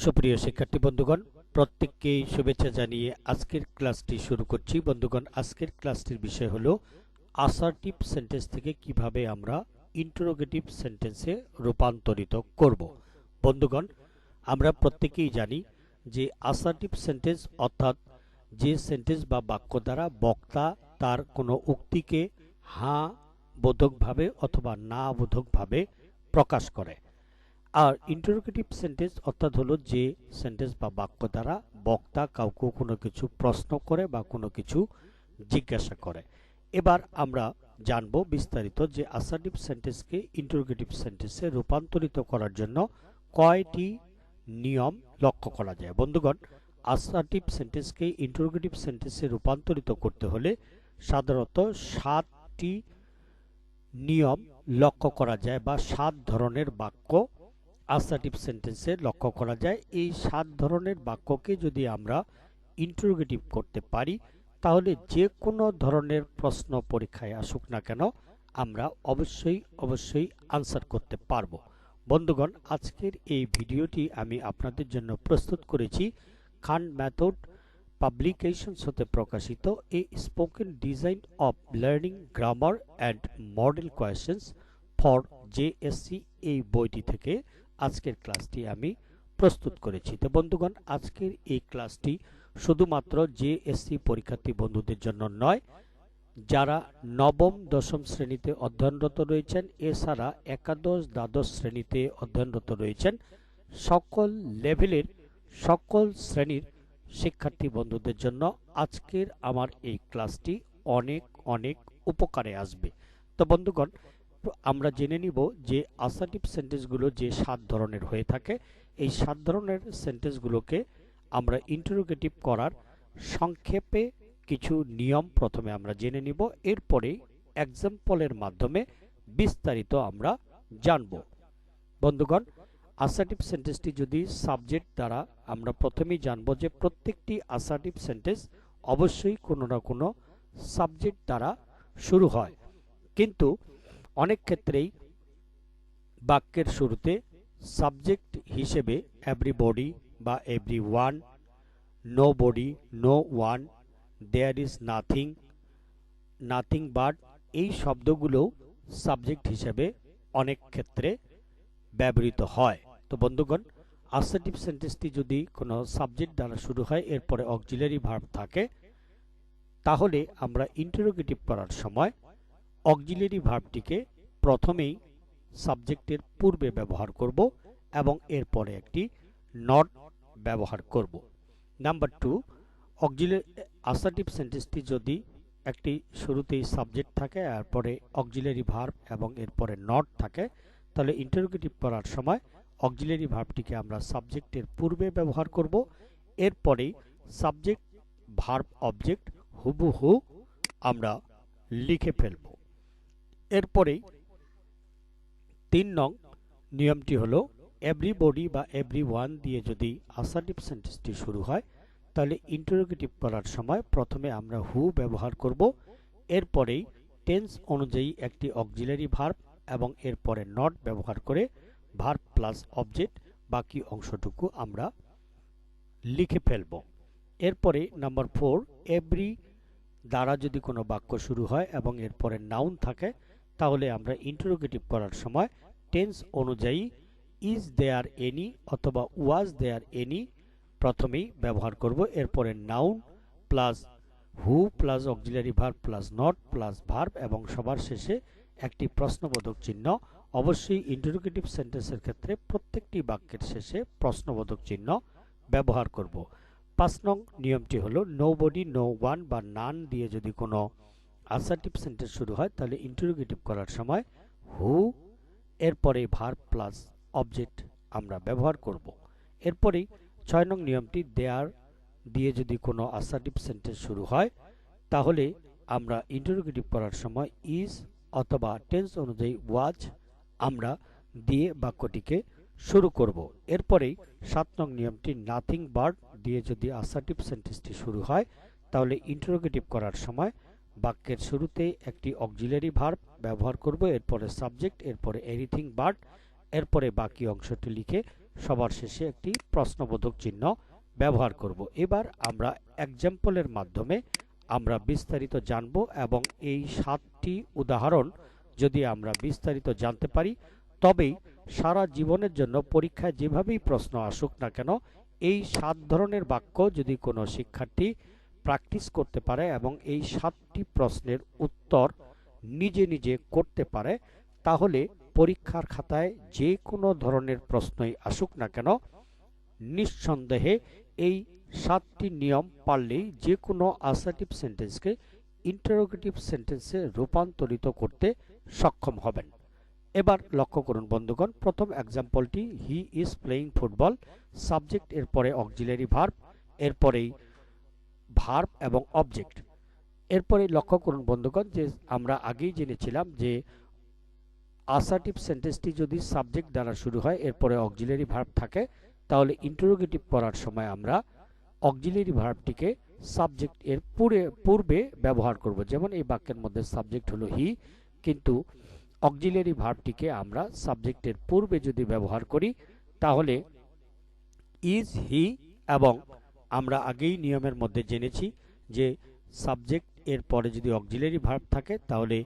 সুপ্রিয় শিক্ষার্থী বন্ধুগণ, প্রত্যেককেই শুভেচ্ছা জানিয়ে আজকের ক্লাসটি শুরু করছি। বন্ধুগণ, আজকের ক্লাসটির বিষয় হলো অ্যাসার্টিভ সেন্টেন্স থেকে কিভাবে আমরা ইন্টারোগেটিভ সেন্টেন্সে রূপান্তরিত করব। বন্ধুগণ, আমরা প্রত্যেকেই জানি যে অ্যাসার্টিভ সেন্টেন্স অর্থাৎ যে সেন্টেন্স বা বাক্য দ্বারা বক্তা তার কোনো উক্তিকে হ্যাঁ বোধকভাবে অথবা না বোধকভাবে প্রকাশ করে। আর ইন্টারোগেটিভ সেন্টেন্স অর্থাৎ হলো যে সেন্টেন্স বা বাক্য দ্বারা বক্তা কাউকে কোনো কিছু প্রশ্ন করে বা কোনো কিছু জিজ্ঞাসা করে। এবার আমরা জানব বিস্তারিত যে অ্যাসার্টিভ সেন্টেন্সকে ইন্টারোগেটিভ সেন্টেন্সে রূপান্তরিত করার জন্য কয়টি নিয়ম লক্ষ্য করা যায়। বন্ধুগণ, অ্যাসার্টিভ সেন্টেন্সকে ইন্টারোগেটিভ সেন্টেন্সে রূপান্তরিত করতে হলে সাধারণত 7টি নিয়ম লক্ষ্য করা যায় বা 7 ধরনের বাক্য অ্যাসার্টিভ সেন্টেন্সে লক্ষ্য করা যায়। এই 7 ধরনের বাক্যকে যদি আমরা ইন্টারোগেটিভ করতে পারি তাহলে যে কোনো ধরনের প্রশ্ন পরীক্ষায় আসুক না কেন আমরা অবশ্যই আনসার করতে পারবো। বন্ধুগণ, আজকের এই ভিডিওটি আমি আপনাদের জন্য প্রস্তুত করেছি খান মেথড পাবলিকেশনস হতে প্রকাশিত a spoken design of learning grammar and model questions for JSC এই বইটি থেকে আজকের ক্লাসটি আমি প্রস্তুত করেছি। তো বন্ধুগণ, আজকের এই ক্লাসটি শুধুমাত্র জেএসসি পরীক্ষার্থী বন্ধুদের জন্য নয়, যারা নবম দশম শ্রেণীতে অধ্যয়নরত রয়েছেন এছাড়া একাদশ দ্বাদশ শ্রেণীতে অধ্যয়নরত রয়েছেন সকল লেভেলের সকল শ্রেণীর শিক্ষার্থী বন্ধুদের জন্য আজকের আমার এই ক্লাসটি অনেক উপকারে আসবে। তো বন্ধুগণ, আমরা জেনে নিব যে অ্যাসার্টিভ সেন্টেন্সগুলো যে 7 ধরনের হয়ে থাকে এই 7 ধরনের সেন্টেন্সগুলোকে আমরা ইন্টারোগেটিভ করার সংক্ষেপে কিছু নিয়ম প্রথমে আমরা জেনে নিব, এরপরে এক্সাম্পলের মাধ্যমে বিস্তারিত আমরা জানব। বন্ধুগণ, অ্যাসার্টিভ সেন্টেন্সটি যদি সাবজেক্ট দ্বারা আমরা প্রথমেই জানব যে প্রত্যেকটি অ্যাসার্টিভ সেন্টেন্স অবশ্যই কোনো না কোনো সাবজেক্ট দ্বারা শুরু হয়, কিন্তু অনেক ক্ষেত্রেই বাক্যের শুরুতে সাবজেক্ট হিসেবে এভরিবডি বা everyone, nobody, no one, there is nothing, nothing but এই শব্দগুলো সাবজেক্ট হিসেবে অনেক ক্ষেত্রে ব্যবহৃত হয়। তো বন্ধুগণ, অ্যাসার্টিভ সেন্টেন্সটি যদি কোনো সাবজেক্ট দ্বারা শুরু হয় এরপরে অক্সিলারি ভার্ব থাকে তাহলে আমরা ইন্টারোগেটিভ করার সময় অক্সিলারি ভার্বটিকে প্রথমেই সাবজেক্টের পূর্বে ব্যবহার করব এবং এরপরে একটি নট ব্যবহার করব। নাম্বার 2, অ্যাসার্টিভ সেন্টেন্সটি যদি একটি শুরুতেই সাবজেক্ট থাকে এরপরে অক্সিলারি ভার্ব এবং এরপরে নট থাকে তাহলে ইন্টারোগেটিভ করার সময় অক্সিলারি ভার্বটিকে আমরা সাবজেক্টের পূর্বে ব্যবহার করব, এরপরে সাবজেক্ট ভার্ব অবজেক্ট হুবহু আমরা লিখে ফেলব। এরপরে 3 নং নিয়মটি হলো এভরিবডি বা এভরিওয়ান দিয়ে যদি অ্যাসার্টিভ সেন্টেন্সটি শুরু হয় তাহলে ইন্টারোগেটিভ করার সময় প্রথমে আমরা হু ব্যবহার করব, এরপরেই টেন্স অনুযায়ী একটি অক্সিলারি ভার্ব এবং এরপরে নট ব্যবহার করে ভার্ব প্লাস অবজেক্ট বাকি অংশটুকু আমরা লিখে ফেলব। এরপরে নাম্বার 4, এভরি দ্বারা যদি কোনো বাক্য শুরু হয় এবং এরপরে নাউন থাকে তাহলে আমরা ইন্টারোগেটিভ করার সময় টেন্স অনুযায়ী ইজ দেয়ার এনি অথবা ওয়াজ দেয়ার এনি প্রথমেই ব্যবহার করব, এরপরে noun plus who plus auxiliary verb plus not plus verb এবং সবার শেষে একটি প্রশ্নবোধক চিহ্ন। অবশ্যই ইন্টারোগেটিভ সেন্টেন্সের ক্ষেত্রে প্রত্যেকটি বাক্যের শেষে প্রশ্নবোধক চিহ্ন ব্যবহার করব। 5 নং নিয়মটি হলো নোবডি, নো ওয়ান বা নান দিয়ে যদি কোনো অ্যাসার্টিভ সেন্টেন্স শুরু হয় তাহলে ইন্টারোগেটিভ করার সময় হু এরপরে ভার্ব প্লাস অবজেক্ট আমরা ব্যবহার করব। এরপরেই 6 নং নিয়মটি দেয়ার দিয়ে যদি কোনো অ্যাসার্টিভ সেন্টেন্স শুরু হয় তাহলে আমরা ইন্টারোগেটিভ করার সময় ইজ অথবা টেন্স অনুযায়ী ওয়াজ আমরা দিয়ে বাক্যটিকে শুরু করব। এরপরেই 7 নং নিয়মটি নাথিং বাট দিয়ে যদি অ্যাসার্টিভ সেন্টেন্সটি শুরু হয় তাহলে ইন্টারোগেটিভ করার সময় বাক্যের শুরুতে একটি অক্সিলারি ভার্ব ব্যবহার করব, এরপরে সাবজেক্ট, এরপরে এনিথিং বাট, এরপরে বাকি অংশটি লিখে সবার শেষে একটি প্রশ্নবোধক চিহ্ন ব্যবহার করব। এবার আমরা এক্সাম্পলের মাধ্যমে আমরা বিস্তারিত জানব এবং এই 7টি উদাহরণ যদি আমরা বিস্তারিত জানতে পারি তবেই সারা জীবনের জন্য পরীক্ষায় যেভাবেই প্রশ্ন আসুক না কেন এই 7 ধরনের বাক্য যদি কোনো শিক্ষার্থী প্র্যাকটিস করতে পারে এবং এই 7টি প্রশ্নের উত্তর নিজে নিজে করতে পারে তাহলে পরীক্ষার খাতায় যে কোনো ধরনের প্রশ্নই আসুক না কেন নিঃসন্দেহে এই 7টি নিয়ম পারলেই যে কোনো অ্যাসার্টিভ সেন্টেন্সকে ইন্টারোগেটিভ সেন্টেন্সে রূপান্তরিত করতে সক্ষম হবেন। এবার লক্ষ্য করুন বন্ধুগণ, প্রথম এক্সাম্পলটি he is playing football, subject এর পরে অক্সিলারি ভার্ব, এরপরেই ভার্ব এবং অবজেক্ট। এরপরে লক্ষ্য করুন বন্ধুগণ যে আমরা আগেই জেনেছিলাম যে অ্যাসার্টিভ সেন্টেন্সটি যদি সাবজেক্ট দ্বারা শুরু হয় এরপরে অক্সিলারি ভার্ব থাকে তাহলে ইন্টারোগেটিভ করার সময় আমরা অক্সিলারি ভার্বটিকে সাবজেক্ট এর পূর্বে ব্যবহার করব। যেমন এই বাক্যের মধ্যে সাবজেক্ট হলো হি, কিন্তু অক্সিলারি ভার্বটিকে আমরা সাবজেক্টের পূর্বে যদি ব্যবহার করি তাহলে ইজ হি, এবং আমরা আগেই নিয়মের মধ্যে জেনেছি যে সাবজেক্ট এর পরে যদি অক্সিলারি ভার্ব থাকে তাহলে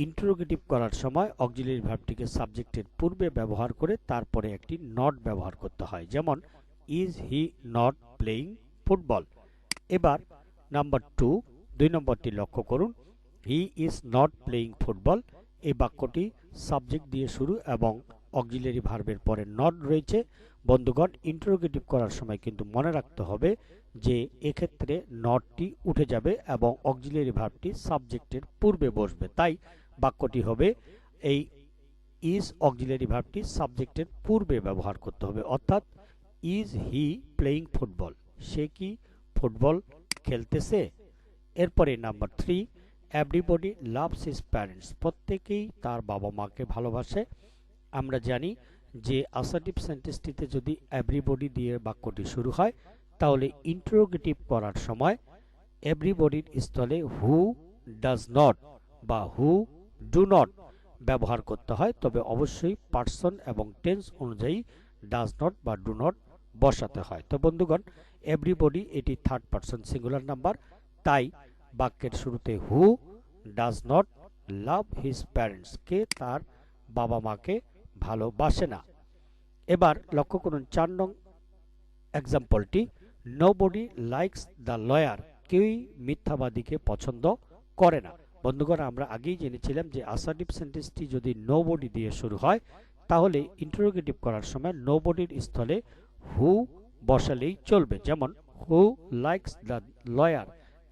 ইন্টারোগেটিভ করার সময় অক্সিলারি ভার্বটিকে সাবজেক্টের পূর্বে ব্যবহার করে তারপরে একটি নট ব্যবহার করতে হয়। যেমন is he not playing football. এবার নাম্বার 2 নম্বরটি লক্ষ্য করুন, he is not playing football. এই বাক্যটি সাবজেক্ট দিয়ে শুরু এবং অক্সিলারি ভার্বের পরে নট রয়েছে। বন্ধুগণ, ইন্টারোগেটিভ করার সময় কিন্তু মনে রাখতে হবে যে এক্ষেত্রে নটটি উঠে যাবে এবং অক্সিলারি ভার্বটি সাবজেক্টের পূর্বে বসবে। তাই বাক্যটি হবে এই ইজ অক্সিলারি ভার্বটি সাবজেক্টের পূর্বে ব্যবহার করতে হবে, অর্থাৎ ইজ হি প্লেয়িং ফুটবল, সে কি ফুটবল খেলতেছে। এরপরে number 3, everybody loves his parents, প্রত্যেকেই তার বাবা মাকে ভালোবাসে। আমরা জানি যে অ্যাসার্টিভ সেন্টেন্সটিতে যদি এভরিবডি দিয়ে বাক্যটি শুরু হয় তাহলে ইন্টারোগেটিভ করার সময় এভরিবডির স্থলে হু ডাজ নট বা হু ডু নট ব্যবহার করতে হয়, তবে অবশ্যই পার্সন এবং টেন্স অনুযায়ী ডাজ নট বা ডু নট বসাতে হয়। তো বন্ধুগণ, এভরিবডি এটি থার্ড পার্সন সিঙ্গুলার নাম্বার, তাই বাক্যের শুরুতে who does not love his parents, কে তার বাবা মাকে ভালোবাসে না। এবার লক্ষ্য করুন 4 নং এক্সাম্পলটি, নোবডি লাইকস দ্য লয়ার, কেউই মিথ্যাবাদীকে পছন্দ করে না। বন্ধুগণ, আমরা আগেই জেনেছিলাম যে অ্যাসার্টিভ সেন্টেন্সটি যদি নোবডি দিয়ে শুরু হয় তাহলে ইন্টারোগেটিভ করার সময় নোবডির স্থলে হু বসালেই চলবে। যেমন হু লাইকস দ্য লয়ার,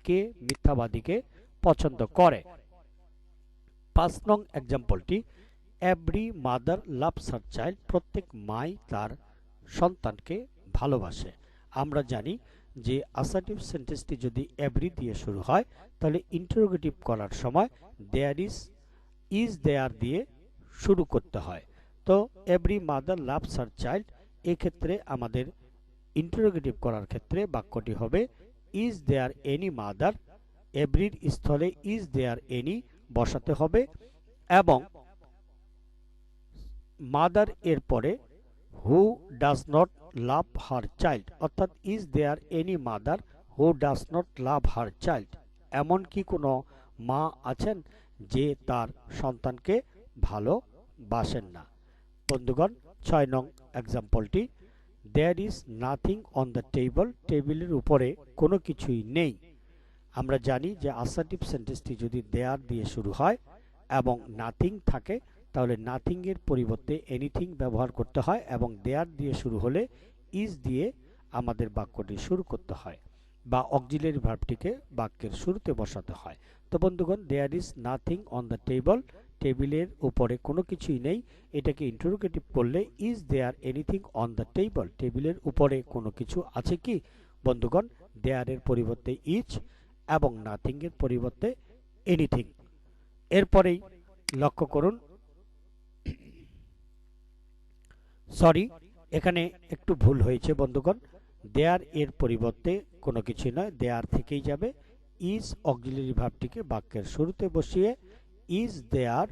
কে মিথ্যাবাদীকে পছন্দ করে। 5 নং এক্সাম্পলটি, every mother loves her child, প্রত্যেক মাই তার সন্তানকে ভালোবাসে। আমরা জানি যে অ্যাসার্টিভ সেন্টেন্সটি যদি এভরি দিয়ে শুরু হয় তাহলে ইন্টারোগেটিভ করার সময় দেয়ার ইজ দেয়ার দিয়ে শুরু করতে হয়। তো every mother loves her child, এক্ষেত্রে আমাদের ইন্টারোগেটিভ করার ক্ষেত্রে বাক্যটি হবে ইজ দেয়ার এনি মাদার, এভরির স্থলে ইজ দেয়ার এনি বসাতে হবে এবং মাদার এর পরে who does not love her child, অর্থাৎ is there any mother who does not love her child, এমন কি কোনো মা আছেন যে তার সন্তানকে ভালোবাসেন না। বন্ধুগণ, 6 নং এক্সাম্পলটি, there is nothing on the table, টেবিলের উপরে কোনো কিছুই নেই। আমরা জানি যে অ্যাসার্টিভ সেন্টেন্সটি যদি দেয়ার দিয়ে শুরু হয় এবং নাথিং থাকে তাহলে নাথিং এর পরিবর্তে এনিথিং ব্যবহার করতে হয় এবং দেয়ার দিয়ে শুরু হলে ইজ দিয়ে আমাদের বাক্যটি শুরু করতে হয় বা অক্সিলারি ভার্বটিকে বাক্যের শুরুতে বসাতে হয়। তো বন্ধুগণ, there is nothing on the table, টেবিলের উপরে কোনো কিছুই নেই, এটাকে ইন্টারোগেটিভ করলে is there anything on the table, টেবিলের উপরে কোনো কিছু আছে কি। বন্ধুগণ, দেয়ারের পরিবর্তে ইজ এবং নাথিং এর পরিবর্তে এনিথিং। এরপরেই লক্ষ্য করুন, সরি এখানে একটু ভুল হয়েছে বন্ধুগণ, দেয়ার এর পরিবর্তে কোনো কিছু নয়, দেয়ার থেকেই যাবে। ইজ অক্সিলারি ভার্বটিকে বাক্যের শুরুতে বসিয়ে ইজ দেয়ার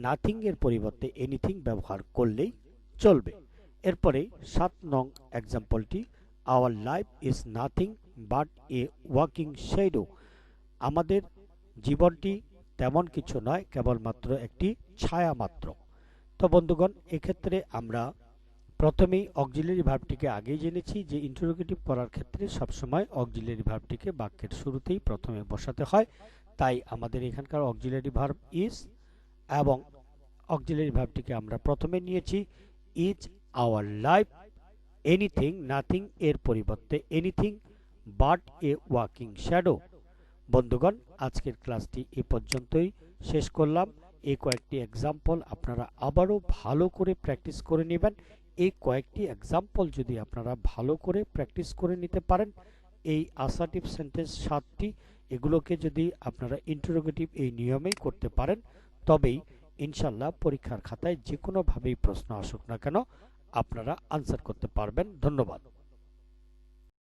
নাথিং এর পরিবর্তে এনিথিং ব্যবহার করলেই চলবে। এরপরে 7 নং এক্সাম্পলটি, our life is nothing but a walking shadow. আমাদের জীবনটি তেমন কিছু নয়, কেবলমাত্র একটি ছায়া মাত্র। তো বন্ধুগণ, এক্ষেত্রে আমরা প্রথমেই অক্সিলারি ভার্বটিকে আগেই জেনেছি যে ইন্টারোগেটিভ করার ক্ষেত্রে সবসময় অক্সিলারি ভার্বটিকে বাক্যের শুরুতেই প্রথমে বসাতে হয়। তাই আমাদের এখানকার অক্সিলারি ভার্ব ইজ এবং অক্সিলারি ভার্বটিকে আমরা প্রথমে নিয়েছি। Is our life anything nothing এর পরিবর্তে anything but a walking shadow. বন্ধুগণ, আজকের ক্লাসটি এ পর্যন্তই শেষ করলাম। এই কয়েকটি এক্সাম্পল আপনারা আবারও ভালো করে প্র্যাকটিস করে নেবেন। এই কয়েকটি এক্সাম্পল যদি আপনারা ভালো করে প্র্যাকটিস করে নিতে পারেন, এই অ্যাসার্টিভ সেন্টেন্স 7টি, এগুলোকে যদি আপনারা ইন্টারোগেটিভ এই নিয়মেই করতে পারেন, তবেই ইনশাল্লাহ পরীক্ষার খাতায় যে কোনোভাবেই প্রশ্ন আসুক না কেন আপনারা আনসার করতে পারবেন। ধন্যবাদ।